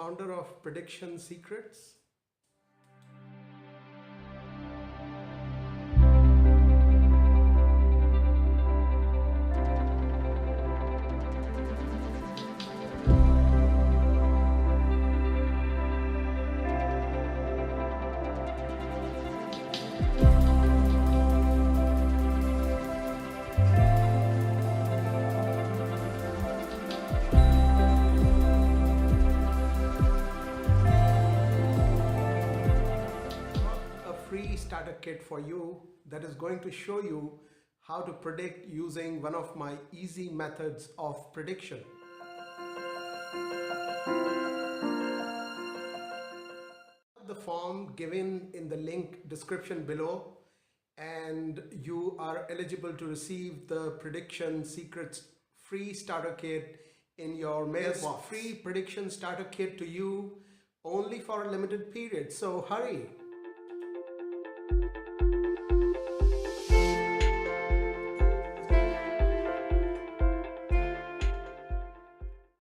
founder of Prediction Secrets. Free starter kit for you that is going to show you how to predict using one of my easy methods of prediction. The form given in the link description below, and you are eligible to receive the Prediction Secrets free starter kit in your mailbox. Free prediction starter kit to you only for a limited period, so hurry.